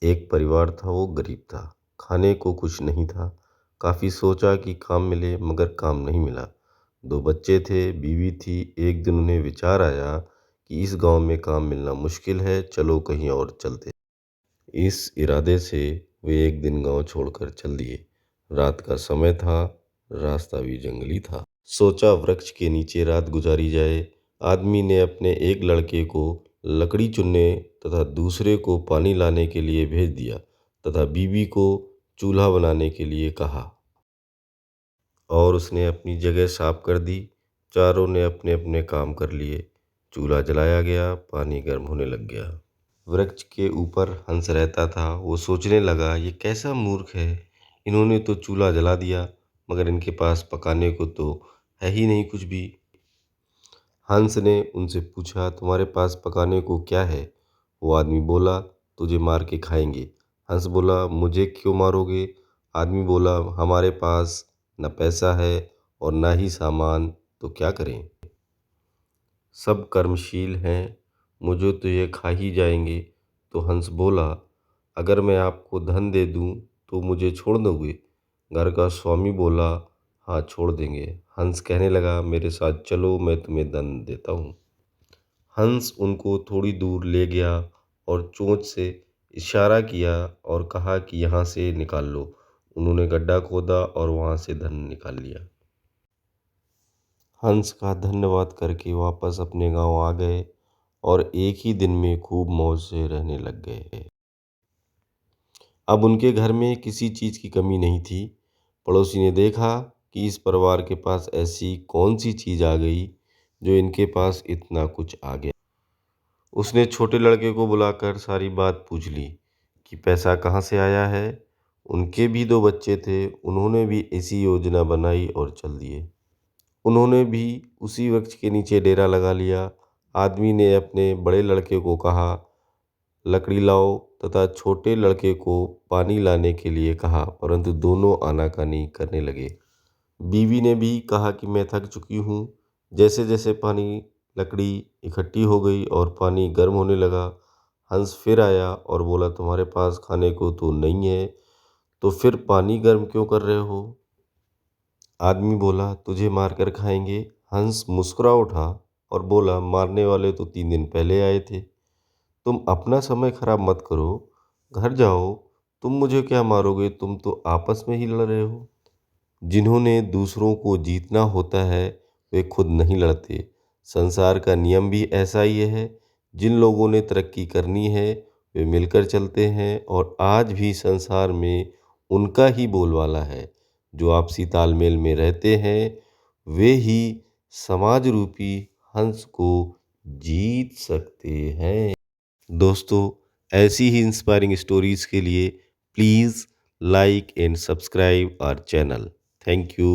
एक परिवार था, वो गरीब था। खाने को कुछ नहीं था। काफ़ी सोचा कि काम मिले, मगर काम नहीं मिला। 2 बच्चे थे, बीवी थी। एक दिन उन्हें विचार आया कि इस गाँव में काम मिलना मुश्किल है, चलो कहीं और चलते। इस इरादे से वे एक दिन गाँव छोड़कर चल दिए। रात का समय था, रास्ता भी जंगली था। सोचा वृक्ष के नीचे रात गुजारी जाए। आदमी ने अपने एक लड़के को लकड़ी चुनने तथा दूसरे को पानी लाने के लिए भेज दिया तथा बीवी को चूल्हा बनाने के लिए कहा, और उसने अपनी जगह साफ कर दी। चारों ने अपने अपने काम कर लिए। चूल्हा जलाया गया, पानी गर्म होने लग गया। वृक्ष के ऊपर हंस रहता था। वो सोचने लगा, ये कैसा मूर्ख है, इन्होंने तो चूल्हा जला दिया, मगर इनके पास पकाने को तो है ही नहीं कुछ भी। हंस ने उनसे पूछा, तुम्हारे पास पकाने को क्या है? वो आदमी बोला, तुझे मार के खाएंगे। हंस बोला, मुझे क्यों मारोगे? आदमी बोला, हमारे पास न पैसा है और न ही सामान, तो क्या करें? सब कर्मशील हैं, मुझे तो ये खा ही जाएंगे। तो हंस बोला, अगर मैं आपको धन दे दूं तो मुझे छोड़ दोगे? घर का स्वामी बोला, हाँ छोड़ देंगे। हंस कहने लगा, मेरे साथ चलो, मैं तुम्हें धन देता हूँ। हंस उनको थोड़ी दूर ले गया और चोंच से इशारा किया और कहा कि यहाँ से निकाल लो। उन्होंने गड्ढा खोदा और वहाँ से धन निकाल लिया। हंस का धन्यवाद करके वापस अपने गांव आ गए और एक ही दिन में खूब मौज से रहने लग गए। अब उनके घर में किसी चीज़ की कमी नहीं थी। पड़ोसी ने देखा कि इस परिवार के पास ऐसी कौन सी चीज़ आ गई जो इनके पास इतना कुछ आ गया। उसने छोटे लड़के को बुलाकर सारी बात पूछ ली कि पैसा कहाँ से आया है। उनके भी 2 बच्चे थे, उन्होंने भी ऐसी योजना बनाई और चल दिए। उन्होंने भी उसी वृक्ष के नीचे डेरा लगा लिया। आदमी ने अपने बड़े लड़के को कहा, लकड़ी लाओ, तथा छोटे लड़के को पानी लाने के लिए कहा, परंतु दोनों आनाकानी करने लगे। बीवी ने भी कहा कि मैं थक चुकी हूँ। जैसे जैसे पानी लकड़ी इकट्ठी हो गई और पानी गर्म होने लगा, हंस फिर आया और बोला, तुम्हारे पास खाने को तो नहीं है, तो फिर पानी गर्म क्यों कर रहे हो? आदमी बोला, तुझे मार कर खाएंगे। हंस मुस्कुरा उठा और बोला, मारने वाले तो 3 दिन पहले आए थे। तुम अपना समय खराब मत करो, घर जाओ। तुम मुझे क्या मारोगे, तुम तो आपस में ही लड़ रहे हो। जिन्होंने दूसरों को जीतना होता है, वे खुद नहीं लड़ते। संसार का नियम भी ऐसा ही है। जिन लोगों ने तरक्की करनी है, वे मिलकर चलते हैं, और आज भी संसार में उनका ही बोलबाला है। जो आपसी तालमेल में रहते हैं, वे ही समाज रूपी हंस को जीत सकते हैं। दोस्तों, ऐसी ही इंस्पायरिंग स्टोरीज़ के लिए please like and subscribe our channel. Thank you.